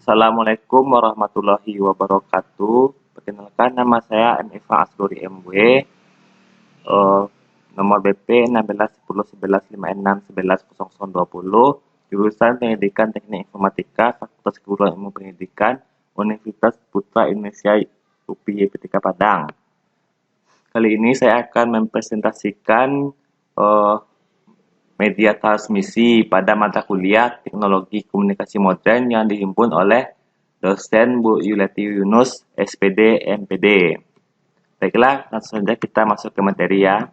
Assalamualaikum warahmatullahi wabarakatuh. Perkenalkan, nama saya M. Eva Asdori MW, nomor BP 16101156110020, jurusan Pendidikan Teknik Informatika, Fakultas Keguruan Ilmu Pendidikan, Universitas Putra Indonesia UPY PTK Padang. Kali ini saya akan mempresentasikan media transmisi pada mata kuliah Teknologi Komunikasi Modern yang dihimpun oleh dosen Bu Yuleti Yunus, SPD, MPD. Baiklah, langsung saja kita masuk ke materi ya.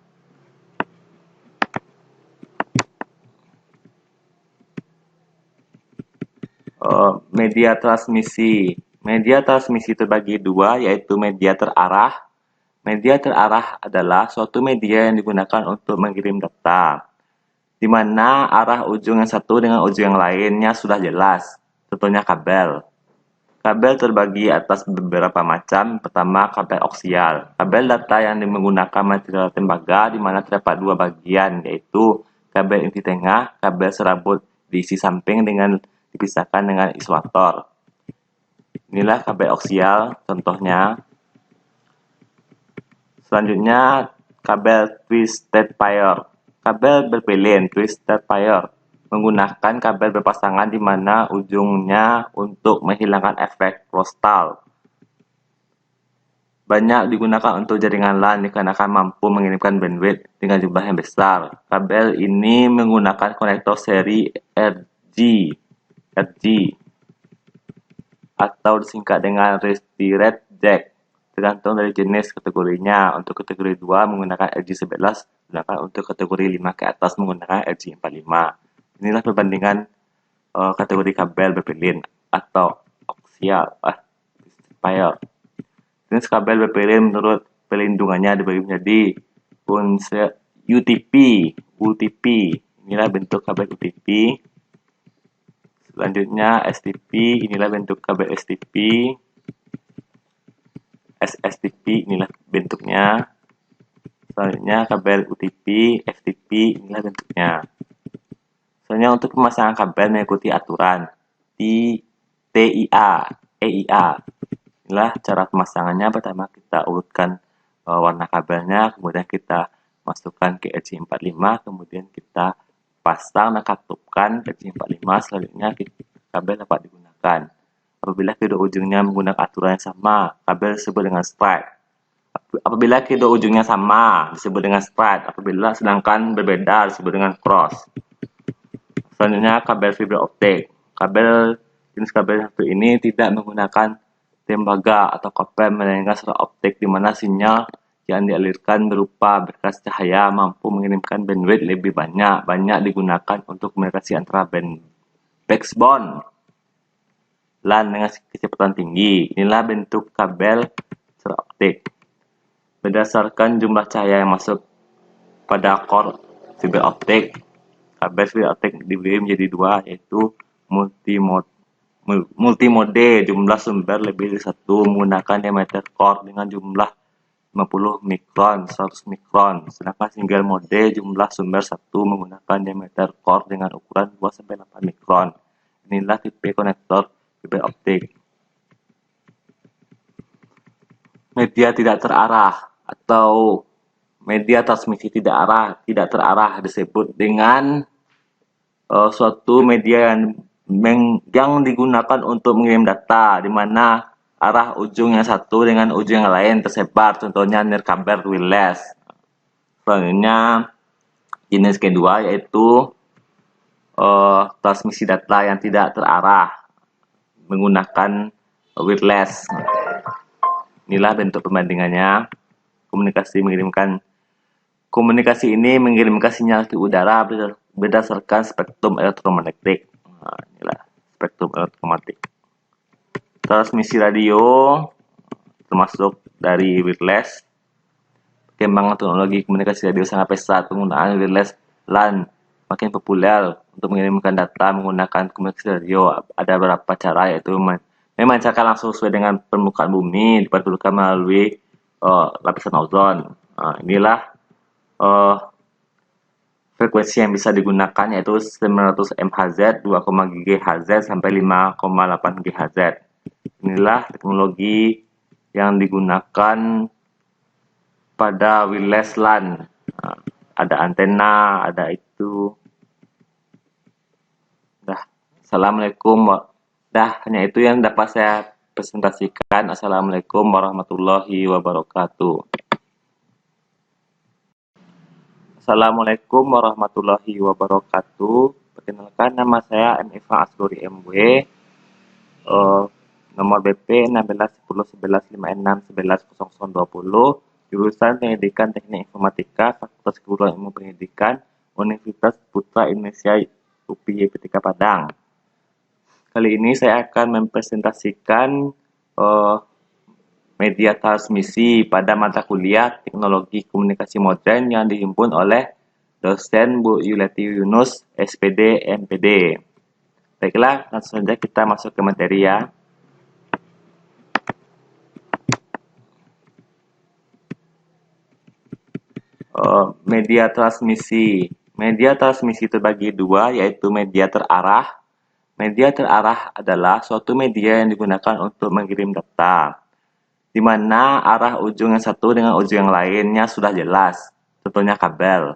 Media transmisi. Media transmisi terbagi dua, yaitu media terarah. Media terarah adalah suatu media yang digunakan untuk mengirim data, di mana arah ujung yang satu dengan ujung yang lainnya sudah jelas. Contohnya kabel. Kabel terbagi atas beberapa macam. Pertama, kabel aksial. Kabel data yang menggunakan material tembaga, di mana terdapat dua bagian, yaitu kabel inti tengah, kabel serabut diisi samping dengan dipisahkan dengan isolator. Inilah kabel aksial, contohnya. Selanjutnya, kabel twisted pair. Kabel berpilin, twisted pair, menggunakan kabel berpasangan di mana ujungnya untuk menghilangkan efek frostal. Banyak digunakan untuk jaringan LAN dikarenakan mampu mengirimkan bandwidth dengan jumlah yang besar. Kabel ini menggunakan konektor seri RG atau disingkat dengan restricted jack, tergantung dari jenis kategorinya. Untuk kategori 2 menggunakan RG11, sedangkan untuk kategori 5 ke atas menggunakan RG45. Inilah perbandingan kategori kabel berpilin atau aksial pair. Jenis kabel berpilin menurut pelindungannya dibagi menjadi UTP. Inilah bentuk kabel UTP. Selanjutnya STP, inilah bentuk kabel STP. SSTP, inilah bentuknya. Selanjutnya kabel UTP, FTP, inilah bentuknya. Selanjutnya untuk pemasangan kabel mengikuti aturan TIA, EIA. Inilah cara pemasangannya. Pertama kita urutkan warna kabelnya, kemudian kita masukkan ke RJ45, kemudian kita pasang dan katupkan RJ45. Selanjutnya kabel dapat digunakan. Apabila kedua ujungnya menggunakan aturan yang sama, kabel disebut dengan straight. Apabila kedua ujungnya sama, disebut dengan straight. Apabila sedangkan berbeda, disebut dengan cross. Selanjutnya kabel fiber optik. Jenis kabel satu ini tidak menggunakan tembaga atau kabel, melainkan serat optik, di mana sinyal yang dialirkan berupa berkas cahaya mampu mengirimkan bandwidth lebih banyak. Banyak digunakan untuk komunikasi antara backbone LAN dengan kecepatan tinggi. Inilah bentuk kabel serat optik. Berdasarkan jumlah cahaya yang masuk pada core fiber optik, kabel fiber optik dibagi menjadi dua, yaitu multimode, jumlah sumber lebih dari satu, menggunakan diameter core dengan jumlah 50 mikron, 100 mikron. Sedangkan single mode, jumlah sumber satu, menggunakan diameter core dengan ukuran 2-8 mikron. Inilah tipe konektor fiber optik. Media tidak terarah atau media transmisi tidak terarah disebut dengan suatu media yang digunakan untuk mengirim data, di mana arah ujung yang satu dengan ujung yang lain tersebar, contohnya nirkabel wireless. Selanjutnya jenis kedua yaitu transmisi data yang tidak terarah menggunakan wireless. Inilah bentuk perbandingannya. Komunikasi ini mengirimkan sinyal ke udara berdasarkan spektrum elektromagnetik. Inilah spektrum elektromagnetik. Transmisi radio termasuk dari wireless. Perkembangan teknologi komunikasi radio sangat pesat. Penggunaan wireless LAN makin populer untuk mengirimkan data menggunakan komunikasi radio. Ada beberapa cara, yaitu memancarkan langsung sesuai dengan permukaan bumi, dipantulkan melalui lapisan ozon. Inilah Frekuensi yang bisa digunakan yaitu 900 MHz, 2, GHz sampai 5,8 GHz. Inilah teknologi yang digunakan pada wireless LAN. Nah, ada antena, ada itu. Dah, assalamualaikum. Dah, hanya itu yang dapat saya presentasikan. Assalamualaikum warahmatullahi wabarakatuh. Assalamualaikum warahmatullahi wabarakatuh. Perkenalkan, nama saya M. Eva Asgori MW. Nomor BP 16101156110020. Jurusan Pendidikan Teknik Informatika, Fakultas Keguruan Ilmu Pendidikan, Universitas Putra Indonesia UPY Petika Padang. Kali ini saya akan mempresentasikan media transmisi pada mata kuliah Teknologi Komunikasi Modern yang dihimpun oleh dosen Bu Yuleti Yunus, SPD, MPD. Baiklah, langsung saja kita masuk ke materi ya. Media transmisi. Media transmisi terbagi dua, yaitu media terarah. Media terarah adalah suatu media yang digunakan untuk mengirim data, di mana arah ujung yang satu dengan ujung yang lainnya sudah jelas. Contohnya kabel.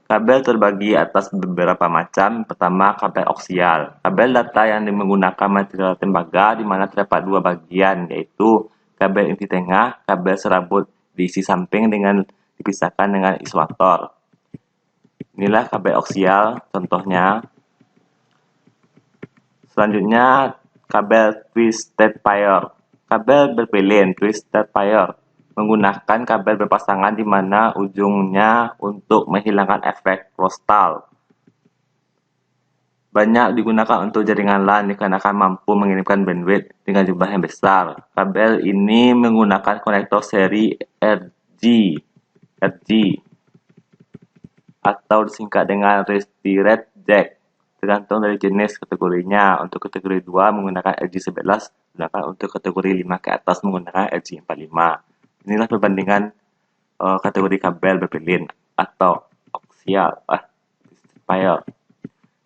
Kabel terbagi atas beberapa macam. Pertama, kabel aksial. Kabel data yang menggunakan material tembaga, di mana terdapat dua bagian, yaitu kabel inti tengah, kabel serabut di sisi samping dengan dipisahkan dengan isolator. Inilah kabel aksial, contohnya. Selanjutnya, kabel twisted pair. Kabel berpilin, twisted pair, menggunakan kabel berpasangan di mana ujungnya untuk menghilangkan efek crosstalk. Banyak digunakan untuk jaringan LAN dikarenakan mampu mengirimkan bandwidth dengan jumlah yang besar. Kabel ini menggunakan konektor seri RG atau disingkat dengan redirect jack, tergantung dari jenis kategorinya. Untuk kategori 2 menggunakan RG11, sedangkan untuk kategori 5 ke atas menggunakan RG45. Inilah perbandingan kategori kabel berpilin atau aksial pair.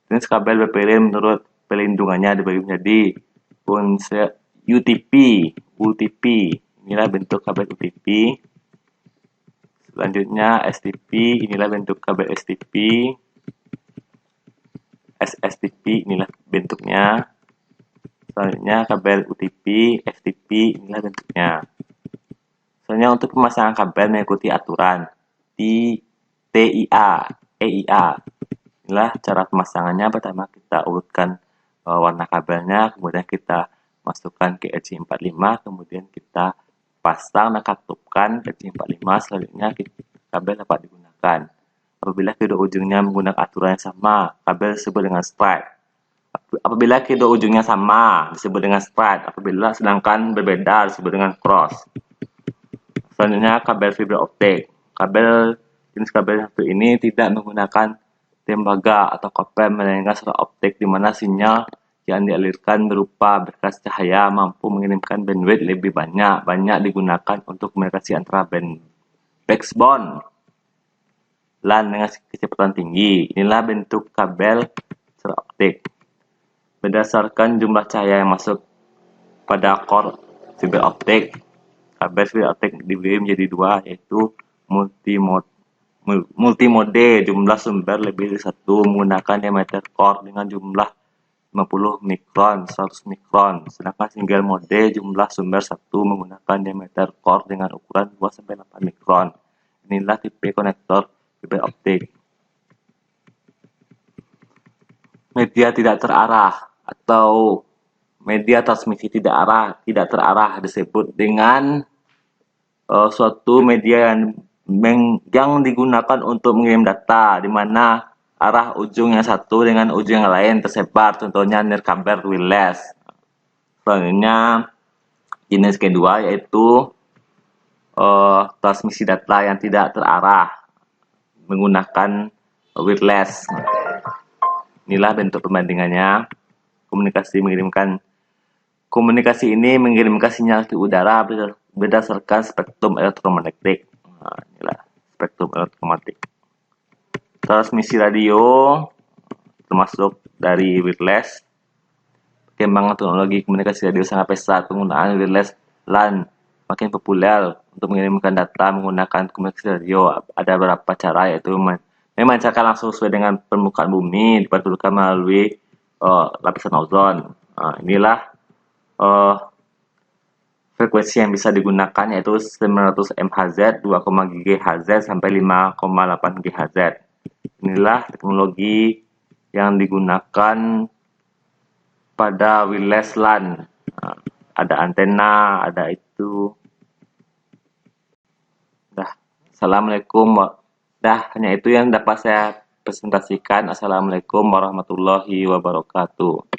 Jenis kabel berpilin menurut pelindungannya dibagi menjadi UTP. Inilah bentuk kabel UTP. Selanjutnya STP, inilah bentuk kabel STP. SSTP, inilah bentuknya. Selanjutnya kabel UTP, FTP, inilah bentuknya. Selanjutnya untuk pemasangan kabel mengikuti aturan TIA, EIA. Inilah cara pemasangannya. Pertama kita urutkan warna kabelnya, kemudian kita masukkan ke RJ45, kemudian kita pasang dan katupkan RJ45. Selanjutnya kabel dapat digunakan. Apabila kedua ujungnya menggunakan aturan yang sama, kabel disebut dengan straight. Apabila kedua ujungnya sama, disebut dengan straight. Apabila sedangkan berbeda, disebut dengan cross. Selanjutnya kabel fiber optik. Jenis kabel satu ini tidak menggunakan tembaga atau koper, melainkan serat optik, di mana sinyal yang dialirkan berupa berkas cahaya mampu mengirimkan bandwidth lebih banyak. Banyak digunakan untuk komunikasi antara backbone LAN dengan kecepatan tinggi. Inilah bentuk kabel serat optik. Berdasarkan jumlah cahaya yang masuk pada core fiber optik, kabel fiber optik dibagi menjadi dua, yaitu multimode, jumlah sumber lebih dari satu, menggunakan diameter core dengan jumlah 50 mikron, 100 mikron. Sedangkan single mode, jumlah sumber satu, menggunakan diameter core dengan ukuran 2-8 mikron. Inilah tipe konektor fiber optik. Media tidak terarah atau media transmisi tidak terarah disebut dengan suatu media yang digunakan untuk mengirim data, di mana arah ujung yang satu dengan ujung yang lain tersebar, contohnya nirkabel wireless. Selanjutnya jenis kedua yaitu transmisi data yang tidak terarah menggunakan wireless. Inilah bentuk perbandingannya. Komunikasi ini mengirimkan sinyal ke udara berdasarkan spektrum elektromagnetik. Nah, inilah spektrum elektromagnetik. Transmisi radio termasuk dari wireless. Perkembangan teknologi komunikasi radio sangat pesat. Penggunaan wireless LAN makin populer untuk mengirimkan data menggunakan komunikasi radio. Ada beberapa cara, yaitu memancarkan langsung sesuai dengan permukaan bumi, dipantulkan melalui lapisan ozon. Inilah frekuensi yang bisa digunakan, yaitu 900 MHz, 2, GHz sampai 5,8 GHz. Inilah teknologi yang digunakan pada wireless LAN. Ada antena, ada itu. Assalamualaikum. Hanya itu yang dapat saya presentasikan. Assalamualaikum warahmatullahi wabarakatuh.